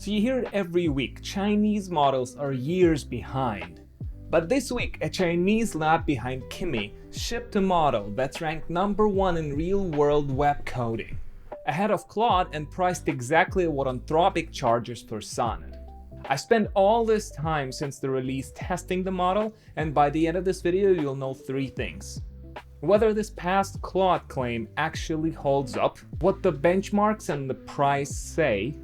So you hear it every week, Chinese models are years behind. But this week, a Chinese lab behind Kimi shipped a model that's ranked #1 in real-world web coding, ahead of Claude and priced exactly what Anthropic charges for Sonnet. I spent all this time since the release testing the model, and by the end of this video, you'll know 3 things. Whether this past Claude claim actually holds up, what the benchmarks and the price say,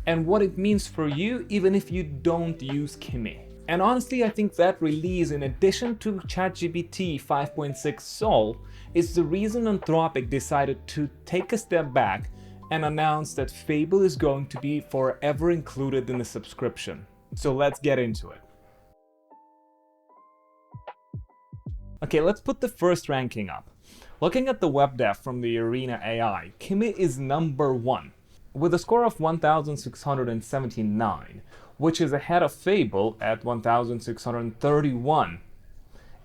and what it means for you even if you don't use Kimi. And honestly, I think that release, in addition to ChatGPT 5.6 Sol, is the reason Anthropic decided to take a step back and announce that Fable is going to be forever included in the subscription. So let's get into it. Okay, let's put the first ranking up. Looking at the WebDev from the Arena AI, Kimi is #1 with a score of 1,679, which is ahead of Fable at 1,631.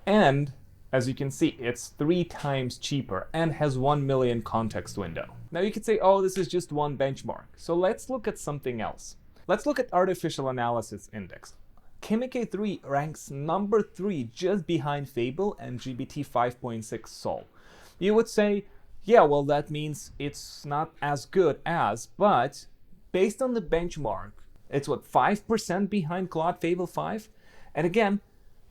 And as you can see, it's 3 times cheaper and has 1 million context window. Now you could say, oh, this is just one benchmark. So let's look at something else. Let's look at artificial analysis index. Kimi K3 ranks #3 just behind Fable and GPT 5.6 Sol. You would say, yeah, well, that means it's not as good as, but based on the benchmark, it's what, 5% behind Claude Fable 5? And again,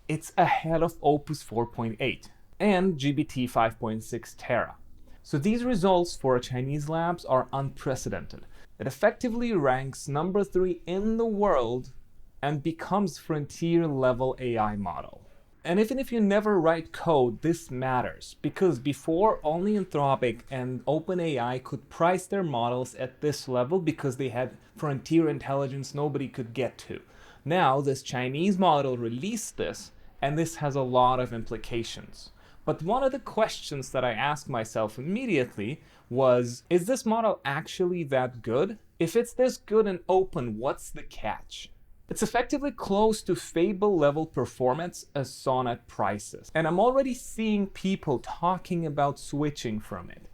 it's ahead of Opus 4.8 and GPT 5.6 Terra. So these results for Chinese labs are unprecedented. It effectively ranks #3 in the world and becomes frontier-level AI model. And even if you never write code, this matters, because before only Anthropic and OpenAI could price their models at this level because they had frontier intelligence nobody could get to. Now this Chinese model released this, and this has a lot of implications. But one of the questions that I asked myself immediately was, is this model actually that good? If it's this good and open, what's the catch? It's effectively close to Fable level performance as Sonnet prices. And I'm already seeing people talking about switching from it.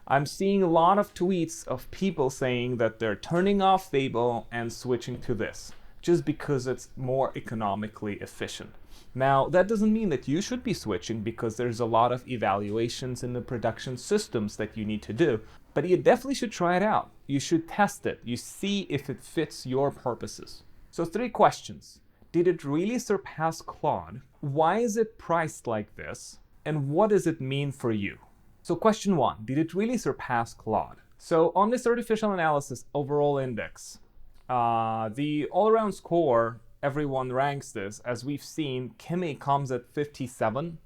I'm seeing a lot of tweets of people saying that they're turning off Fable and switching to this, just because it's more economically efficient. Now, that doesn't mean that you should be switching, because there's a lot of evaluations in the production systems that you need to do. But you definitely should try it out. You should test it. You see if it fits your purposes. So 3 questions. Did it really surpass Claude? Why is it priced like this? And what does it mean for you? So question 1, did it really surpass Claude? So on this artificial analysis overall index, the all-around score, everyone ranks this. As we've seen, Kimi comes at 57,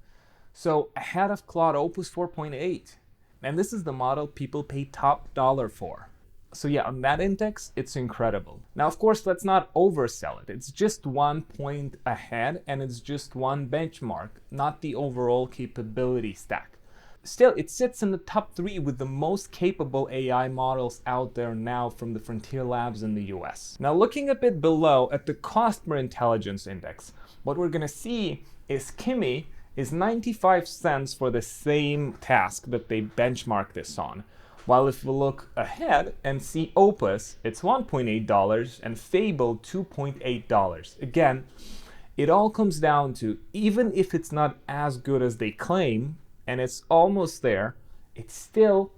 so ahead of Claude Opus 4.8. And this is the model people pay top dollar for. So yeah, on that index, it's incredible. Now, of course, let's not oversell it. It's just 1 point ahead, and it's just one benchmark, not the overall capability stack. Still, it sits in the top 3 with the most capable AI models out there now from the frontier labs in the US. Now, looking a bit below at the customer intelligence index, what we're gonna see is Kimi is 95 cents for the same task that they benchmark this on. While if we look ahead and see Opus, it's $1.8 and Fable $2.8. Again, it all comes down to, even if it's not as good as they claim, and it's almost there, it's still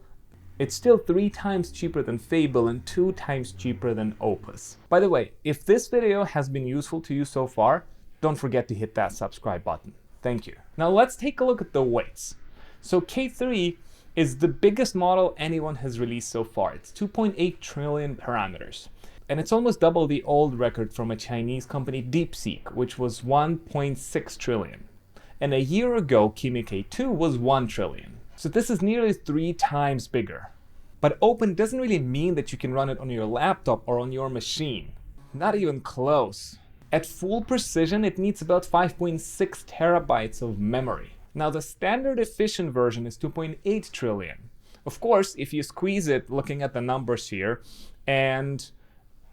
3 times cheaper than Fable and 2 times cheaper than Opus. By the way, if this video has been useful to you so far, don't forget to hit that subscribe button. Thank you. Now let's take a look at the weights. So K3 is the biggest model anyone has released so far. It's 2.8 trillion parameters. And it's almost double the old record from a Chinese company, DeepSeek, which was 1.6 trillion. And a year ago, Kimi K2 was 1 trillion. So this is nearly 3 times bigger. But open doesn't really mean that you can run it on your laptop or on your machine. Not even close. At full precision, it needs about 5.6 terabytes of memory. Now, the standard efficient version is 2.8 trillion. Of course, if you squeeze it, looking at the numbers here, and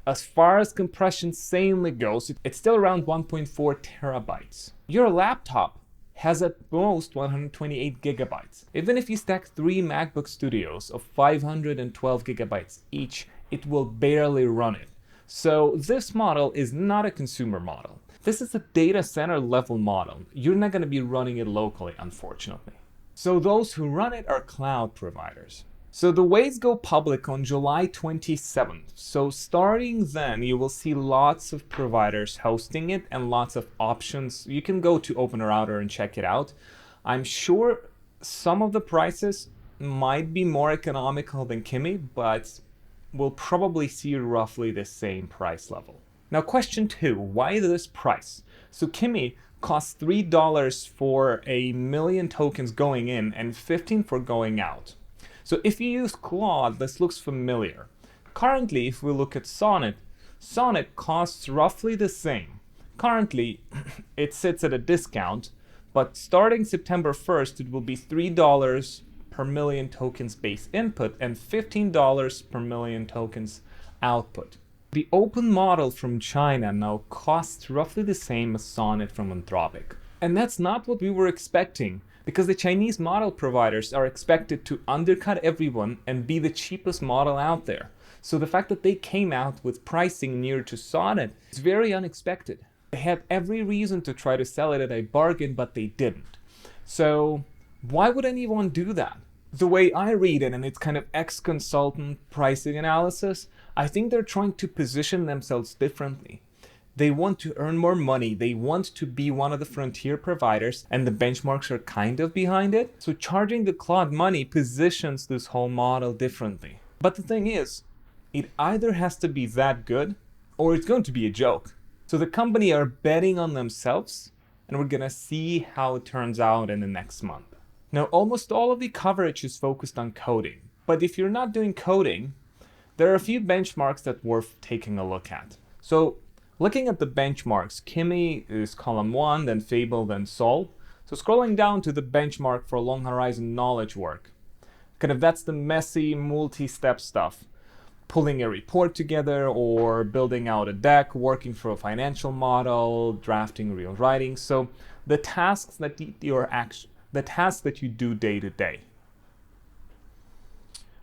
as far as compression sanely goes, it's still around 1.4 terabytes. Your laptop has at most 128 gigabytes. Even if you stack 3 MacBook Studios of 512 gigabytes each, it will barely run it. So this model is not a consumer model. This is a data center level model. You're not going to be running it locally, unfortunately. So those who run it are cloud providers. So the waves go public on July 27th. So starting then, you will see lots of providers hosting it and lots of options. You can go to Open Router and check it out. I'm sure some of the prices might be more economical than Kimi, but we'll probably see roughly the same price level. Now, question 2, why this price? So Kimi costs $3 for 1,000,000 tokens going in and 15 for going out. So if you use Claude, this looks familiar. Currently, if we look at Sonnet, Sonnet costs roughly the same. Currently, it sits at a discount, but starting September 1st, it will be $3 per million tokens base input and $15 per million tokens output. The open model from China now costs roughly the same as Sonnet from Anthropic. And that's not what we were expecting, because the Chinese model providers are expected to undercut everyone and be the cheapest model out there. So the fact that they came out with pricing near to Sonnet is very unexpected. They had every reason to try to sell it at a bargain, but they didn't. So why would anyone do that? The way I read it, and it's kind of ex-consultant pricing analysis, I think they're trying to position themselves differently. They want to earn more money. They want to be one of the frontier providers, and the benchmarks are kind of behind it. So charging the Claude money positions this whole model differently. But the thing is, it either has to be that good or it's going to be a joke. So the company are betting on themselves, and we're gonna see how it turns out in the next month. Now, almost all of the coverage is focused on coding, but if you're not doing coding, there are a few benchmarks that are worth taking a look at. So looking at the benchmarks, Kimi is column 1, then Fable, then Sol. So scrolling down to the benchmark for long horizon knowledge work, kind of that's the messy multi-step stuff. Pulling a report together or building out a deck, working for a financial model, drafting real writing. So the tasks that you do day to day.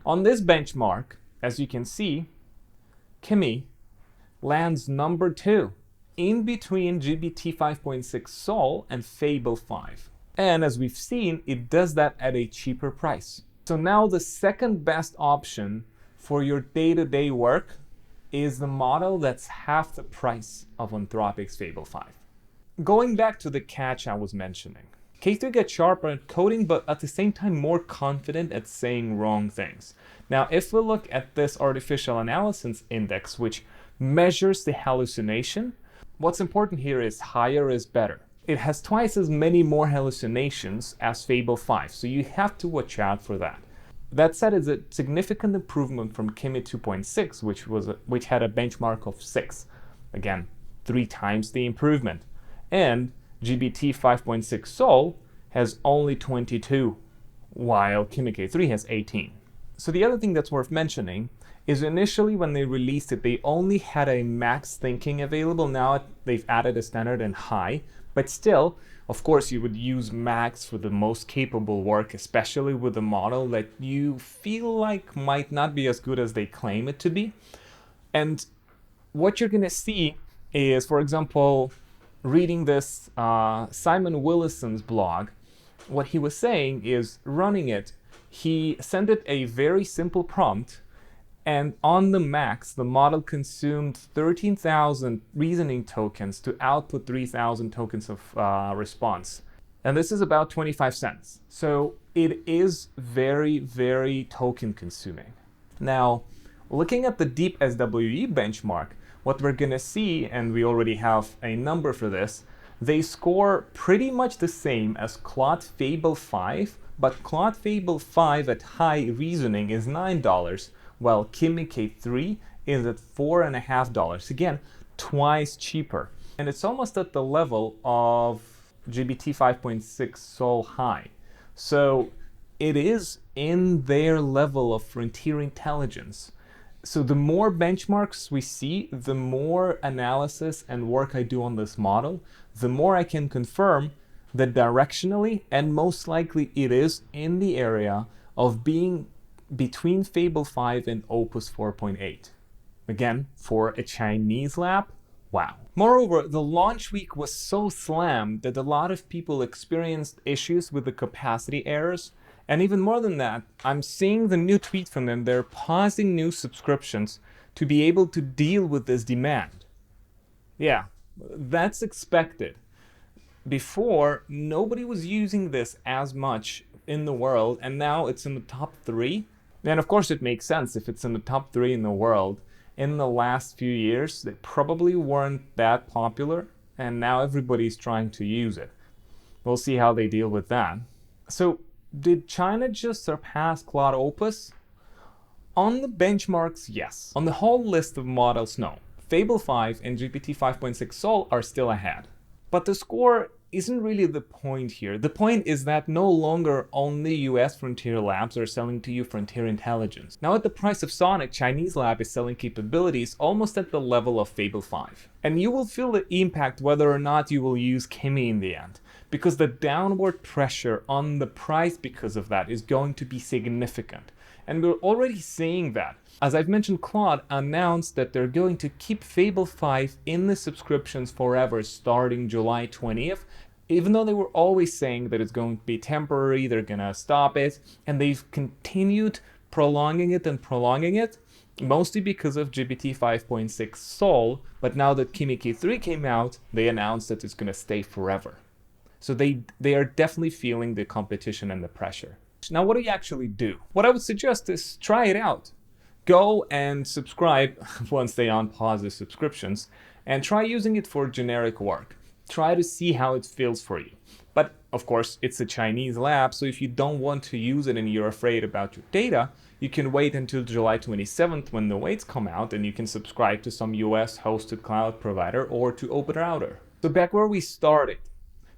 On this benchmark, as you can see, Kimi lands number 2, in between GPT 5.6 Sol and Fable 5. And as we've seen, it does that at a cheaper price. So now the second best option for your day-to-day work is the model that's half the price of Anthropic's Fable 5. Going back to the catch I was mentioning, K3 gets sharper at coding, but at the same time more confident at saying wrong things. Now, if we look at this artificial analysis index, which measures the hallucination, what's important here is higher is better. It has twice as many more hallucinations as Fable 5, so you have to watch out for that. That said, it's a significant improvement from Kimi 2.6, which had a benchmark of 6. Again, 3 times the improvement. And GPT 5.6 Sol has only 22, while Kimi K3 has 18. So the other thing that's worth mentioning is initially when they released it, they only had a max thinking available. Now they've added a standard and high, but still, of course, you would use max for the most capable work, especially with a model that you feel like might not be as good as they claim it to be. And what you're gonna see is, for example, reading this Simon Willison's blog, what he was saying is running it, he sent it a very simple prompt, and on the max, the model consumed 13,000 reasoning tokens to output 3,000 tokens of response. And this is about 25 cents. So it is very, very token consuming. Now, looking at the Deep SWE benchmark, what we're gonna see, and we already have a number for this, they score pretty much the same as Claude Fable 5, but Claude Fable 5 at high reasoning is $9, while Kimi K3 is at $4.50. Again, twice cheaper. And it's almost at the level of GPT 5.6 Sol high. So it is in their level of frontier intelligence. So the more benchmarks we see, the more analysis and work I do on this model, the more I can confirm that directionally, and most likely it is in the area of being between Fable 5 and Opus 4.8. Again, for a Chinese lab, wow. Moreover, the launch week was so slammed that a lot of people experienced issues with the capacity errors. And even more than that, I'm seeing the new tweet from them. They're pausing new subscriptions to be able to deal with this demand. Yeah, that's expected. Before, nobody was using this as much in the world, and now it's in the top 3. And of course, it makes sense if it's in the top 3 in the world. In the last few years, they probably weren't that popular, and now everybody's trying to use it. We'll see how they deal with that. So, did China just surpass Claude Opus? On the benchmarks, yes. On the whole list of models, no. Fable 5 and GPT 5.6 Sol are still ahead. But the score isn't really the point here. The point is that no longer only US frontier labs are selling to you frontier intelligence. Now at the price of Sonnet, Chinese lab is selling capabilities almost at the level of Fable 5. And you will feel the impact whether or not you will use Kimi in the end, because the downward pressure on the price because of that is going to be significant. And we're already seeing that. As I've mentioned, Claude announced that they're going to keep Fable 5 in the subscriptions forever starting July 20th, even though they were always saying that it's going to be temporary, they're gonna stop it, and they've continued prolonging it, mostly because of GPT 5.6 Sol, but now that Kimi K3 came out, they announced that it's gonna stay forever. So they are definitely feeling the competition and the pressure. Now, what do you actually do? What I would suggest is try it out. Go and subscribe once they unpause the subscriptions, and try using it for generic work. Try to see how it feels for you. But of course, it's a Chinese lab, so if you don't want to use it and you're afraid about your data, you can wait until July 27th when the weights come out, and you can subscribe to some US hosted cloud provider or to Open Router. So back where we started.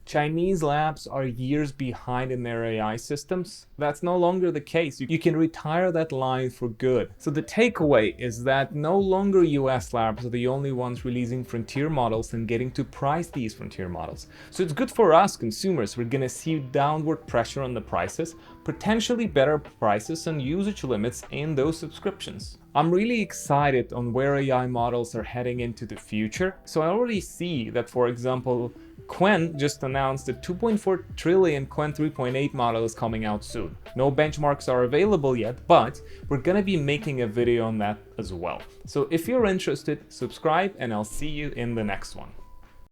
Chinese labs are years behind in their AI systems. That's no longer the case. You can retire that line for good. So the takeaway is that no longer US labs are the only ones releasing frontier models and getting to price these frontier models. So it's good for us consumers. We're gonna see downward pressure on the prices, potentially better prices and usage limits in those subscriptions. I'm really excited on where AI models are heading into the future. So I already see that, for example, Qwen just announced the 2.4 trillion Qwen 3.8 model is coming out soon. No benchmarks are available yet, but we're gonna be making a video on that as well. So if you're interested, subscribe and I'll see you in the next one.